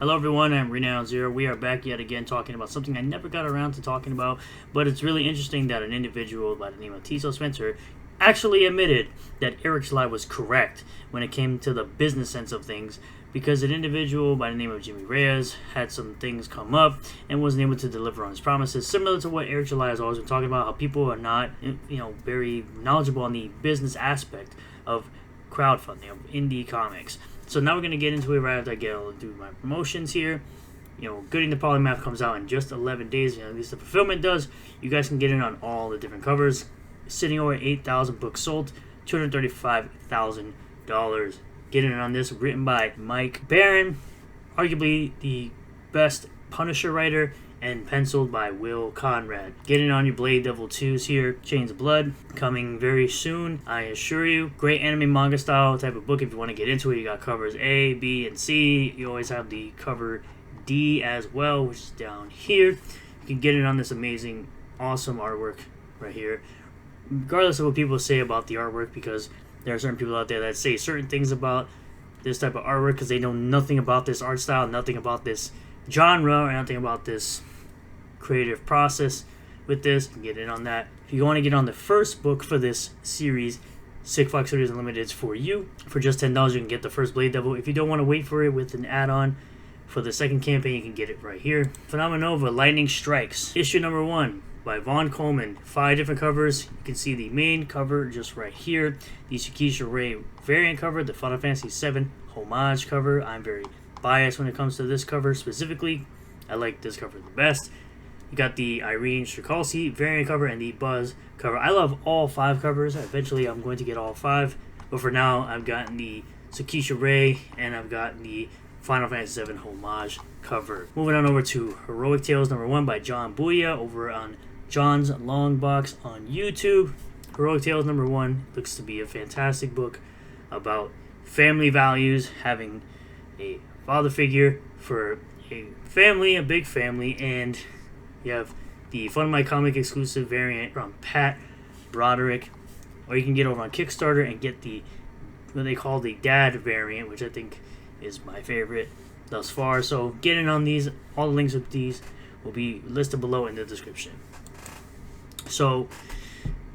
Hello everyone, I'm Renown Zero. We are back yet again talking about something I never got around to talking about, but it's really interesting that an individual by the name of Tiso Spencer actually admitted that Eric's lie was correct when it came to the business sense of things, because an individual by the name of Jimmy Reyes had some things come up and wasn't able to deliver on his promises, similar to what Eric July has always been talking about, how people are not, very knowledgeable on the business aspect of crowdfunding, of indie comics. So now we're going to get into it right after I get able to do my promotions here. Gooding the Polymath comes out in just 11 days. At least the fulfillment does. You guys can get in on all the different covers. Sitting over 8,000 books sold, $235,000. Getting in on this, written by Mike Barron, arguably the best Punisher writer, and penciled by Will Conrad. Getting on your Blade Devil 2s here. Chains of Blood, coming very soon, I assure you. Great anime manga style type of book if you want to get into it. You got covers A, B, and C. You always have the cover D as well, which is down here. You can get it on this amazing, awesome artwork right here. Regardless of what people say about the artwork, because there are certain people out there that say certain things about this type of artwork because they know nothing about this art style, nothing about this genre, or nothing about this creative process with this. You can get in on that. If you want to get on the first book for this series, Sick Fox Series Unlimited, is for you. For just $10, you can get the first Blade Devil. If you don't want to wait for it with an add-on for the second campaign, you can get it right here. Phenomenova, Lightning Strikes, issue number 1 by Vaughn Coleman. 5 different covers. You can see the main cover just right here. The Shikisha Ray variant cover, the Final Fantasy VII homage cover. I'm very biased when it comes to this cover specifically. I like this cover the best. You got the Irene Strikalski variant cover and the Buzz cover. I love all 5 covers. Eventually, I'm going to get all 5. But for now, I've gotten the Shikisha Ray and I've gotten the Final Fantasy VII homage cover. Moving on over to Heroic Tales number 1 by John Bouya over on John's Long Box on YouTube. Heroic Tales number 1 looks to be a fantastic book about family values, having a father figure for a family, a big family, and you have the Fun My Comic exclusive variant from Pat Broderick, or you can get over on Kickstarter and get the what they call the Dad variant, which I think is my favorite thus far. So get in on these. All the links of these will be listed below in the description. So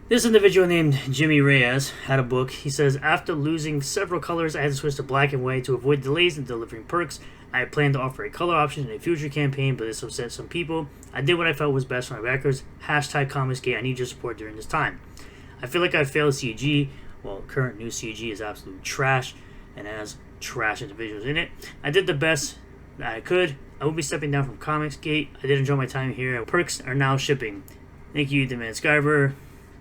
this individual named Jimmy Reyes had a book. He says, after losing several colors, I had to switch to black and white to avoid delays in delivering perks. I had planned to offer a color option in a future campaign, but this upset some people. I did what I felt was best for my backers. Hashtag Comicsgate, I need your support during this time. I feel like I failed CG. Well, current new CG is absolute trash and has trash individuals in it. I did the best that I could. I will be stepping down from Comicsgate. I did enjoy my time here. Perks are now shipping. Thank you, The Man Skyver,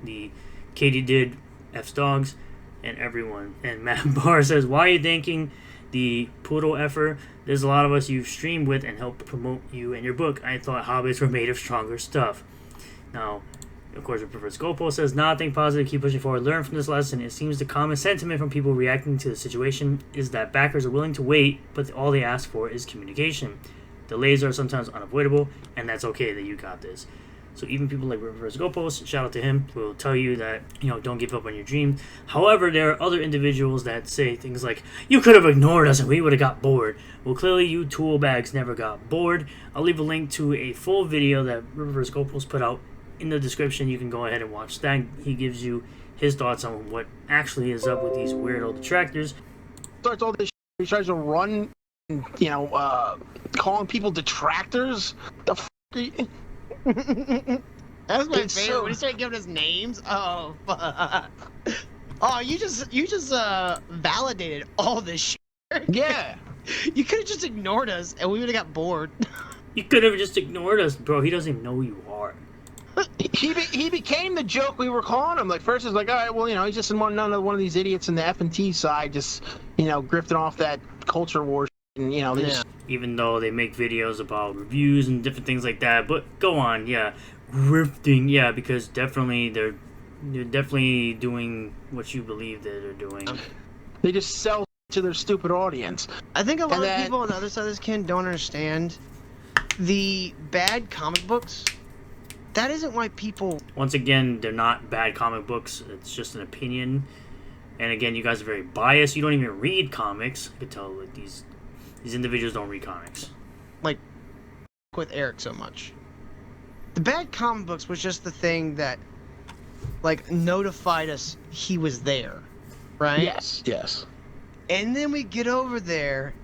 the Katie Did, F's Dogs, and everyone. And Matt Barr says, why are you thanking the Poodle Effer? There's a lot of us you've streamed with and helped promote you and your book. I thought hobbits were made of stronger stuff. Now, of course, the Preferred Scopo says, nah, think positive, keep pushing forward, learn from this lesson. It seems the common sentiment from people reacting to the situation is that backers are willing to wait, but all they ask for is communication. Delays are sometimes unavoidable, and that's okay that you got this. So even people like Reverse Gopos, shout out to him, will tell you that, don't give up on your dream. However, there are other individuals that say things like, you could have ignored us and we would have got bored. Well, clearly you tool bags never got bored. I'll leave a link to a full video that Reverse Gopos put out in the description. You can go ahead and watch that. He gives you his thoughts on what actually is up with these weirdo detractors. Starts all this shit. He tries to run, calling people detractors. The f*** are you... That's my favorite. When he started giving us names, oh fuck! Oh, you just validated all this shit. Yeah, you could have just ignored us, and we would have got bored. You could have just ignored us, bro. He doesn't even know who you are. He became the joke we were calling him. Like first, it's like, all right, well, he's just one of these idiots in the F&T side, just grifting off that culture war. And, just... Even though they make videos about reviews and different things like that, but go on, yeah, grifting, yeah, because definitely they're definitely doing what you believe that they're doing. They just sell to their stupid audience. I think a lot of people on the other side of this don't understand the bad comic books. That isn't why people... Once again, they're not bad comic books. It's just an opinion. And again, you guys are very biased. You don't even read comics. I could tell with these These individuals don't read comics. Like, with Eric so much. The bad comic books was just the thing that, like, notified us he was there, right? Yes. And then we get over there,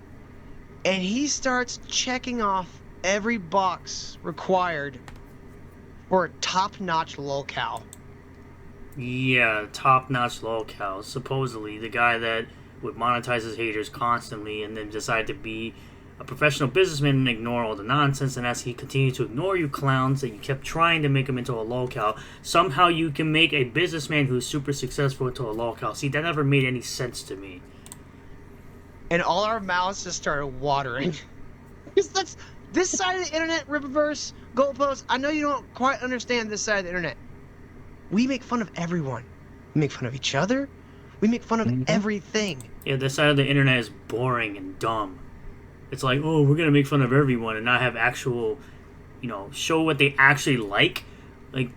and he starts checking off every box required for a top-notch lolcow. Yeah, top-notch lolcow. Supposedly, the guy that would monetize his haters constantly and then decide to be a professional businessman and ignore all the nonsense. And as he continued to ignore you clowns that you kept trying to make him into a lolcow, somehow you can make a businessman who's super successful into a lolcow. See, that never made any sense to me. And all our mouths just started watering. Because that's this side of the internet, Rippaverse, Goalpost. I know you don't quite understand this side of the internet. We make fun of everyone. We make fun of each other. We make fun of everything. Yeah, this side of the internet is boring and dumb. It's like, oh, we're gonna make fun of everyone and not have actual, show what they actually like. Like,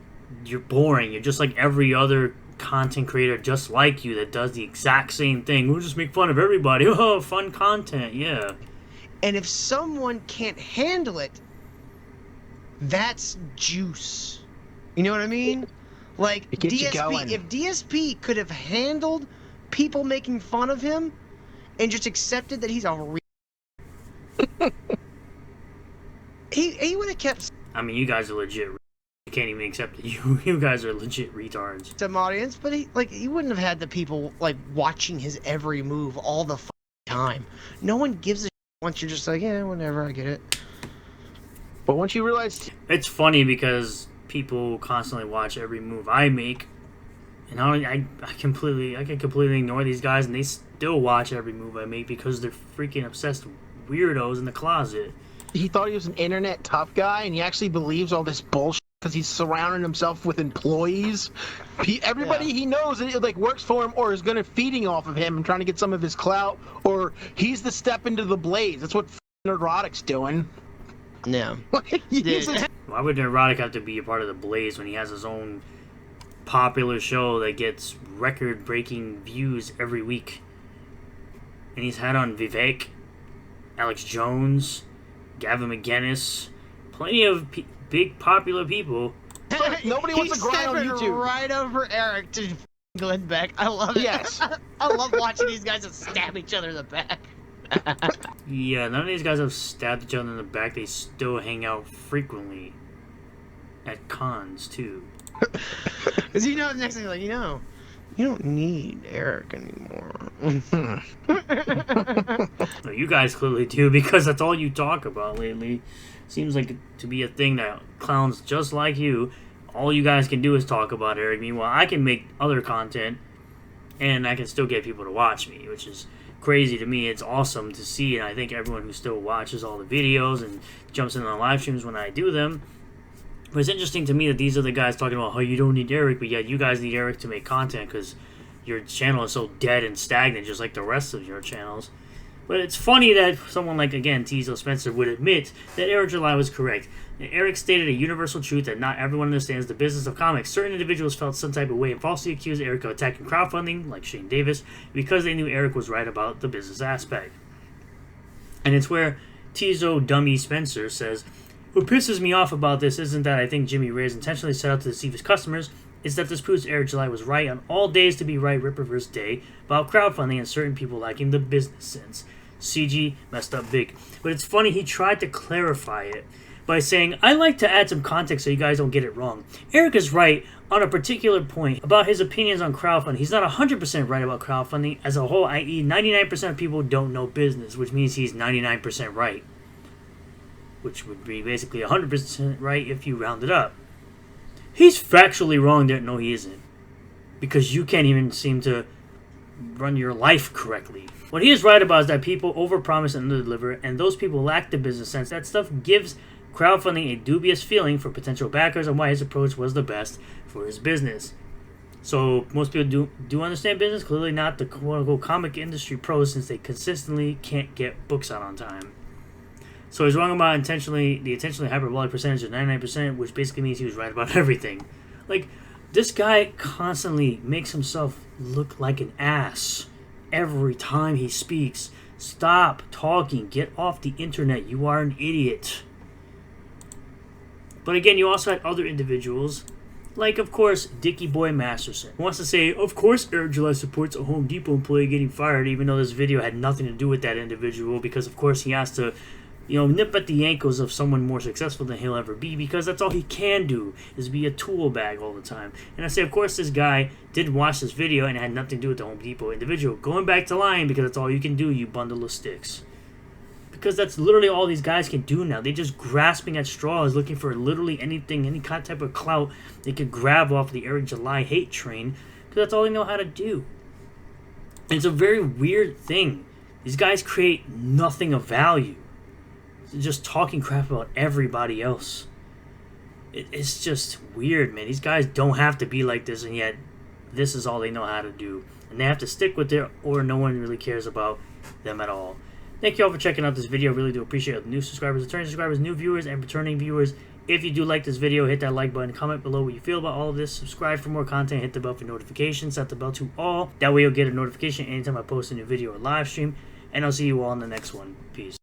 you're boring. You're just like every other content creator just like you that does the exact same thing. We'll just make fun of everybody. Oh, fun content, yeah. And if someone can't handle it, that's juice. You know what I mean? Like, It gets you going. if DSP could have handled people making fun of him and just accepted that he's a he would have kept I mean, you guys are legit. You can't even accept it. You guys are legit retards. some audience, but he wouldn't have had the people like watching his every move all the time. No one gives a once you're just like, yeah, whatever, I get it. But once you realize... It's funny because people constantly watch every move I make, and I can completely ignore these guys, and they still watch every move I make because they're freaking obsessed weirdos in the closet. He thought he was an internet tough guy, and he actually believes all this bullshit because he's surrounding himself with employees. Everybody he knows that works for him or is going to feeding off of him and trying to get some of his clout, or he's the step into the blaze. That's what Neurotic's doing. Yeah. Why would Neurotic have to be a part of the Blaze when he has his own popular show that gets record-breaking views every week? And he's had on Vivek, Alex Jones, Gavin McGinnis, plenty of big popular people. Nobody wants to grind on YouTube. Right over Eric to Glenn Beck. I love it. Yes. I love watching these guys just stab each other in the back. Yeah, none of these guys have stabbed each other in the back. They still hang out frequently at cons, too. Because the next thing, you don't need Eric anymore. No, you guys clearly do, because that's all you talk about lately. Seems like to be a thing that clowns just like you, all you guys can do is talk about Eric. Meanwhile, I can make other content, and I can still get people to watch me, which is crazy to me. It's awesome to see, and I think everyone who still watches all the videos and jumps in on live streams when I do them. But it's interesting to me that these are the guys talking about how you don't need Eric, but yet you guys need Eric to make content because your channel is so dead and stagnant, just like the rest of your channels. But it's funny that someone like, again, Tiso Spencer would admit that Eric July was correct. And Eric stated a universal truth that not everyone understands the business of comics. Certain individuals felt some type of way and falsely accused Eric of attacking crowdfunding, like Shane Davis, because they knew Eric was right about the business aspect. And it's where Tiso Dummy Spencer says, "What pisses me off about this isn't that I think Jimmy Reyes intentionally set out to deceive his customers, it's that this proves Eric July was right on all days to be right Rippaverse Day about crowdfunding and certain people lacking the business sense. CG messed up big." But it's funny, he tried to clarify it by saying, "I like to add some context so you guys don't get it wrong. Eric is right on a particular point about his opinions on crowdfunding. He's not 100% right about crowdfunding as a whole, i.e. 99% of people don't know business, which means he's 99% right. Which would be basically 100% right if you round it up. He's factually wrong there." No, he isn't. Because you can't even seem to run your life correctly. What he is right about is that people overpromise and underdeliver, and those people lack the business sense. That stuff gives crowdfunding a dubious feeling for potential backers and why his approach was the best for his business. So most people do understand business, clearly not the quote-unquote comic industry pros, since they consistently can't get books out on time. So he's wrong about the intentionally hyperbolic percentage of 99%, which basically means he was right about everything. Like, this guy constantly makes himself look like an ass every time he speaks. Stop talking. Get off the internet. You are an idiot. But again, you also had other individuals, like, of course, Dickie Boy Masterson, who wants to say, of course Eric July supports a Home Depot employee getting fired, even though this video had nothing to do with that individual, because, of course, he has to, nip at the ankles of someone more successful than he'll ever be, because that's all he can do, is be a tool bag all the time. And I say, of course, this guy did watch this video and it had nothing to do with the Home Depot individual. Going back to lying, because that's all you can do, you bundle of sticks. Because that's literally all these guys can do now. They're just grasping at straws, looking for literally anything, any kind of type of clout they could grab off the Eric July hate train, because that's all they know how to do. And it's a very weird thing. These guys create nothing of value. They're just talking crap about everybody else. It's just weird, man. These guys don't have to be like this, and yet this is all they know how to do. And they have to stick with it, or no one really cares about them at all. Thank you all for checking out this video. I really do appreciate it. New subscribers, returning subscribers, new viewers, and returning viewers. If you do like this video, hit that like button. Comment below what you feel about all of this. Subscribe for more content. Hit the bell for notifications. Set the bell to all. That way you'll get a notification anytime I post a new video or live stream. And I'll see you all in the next one. Peace.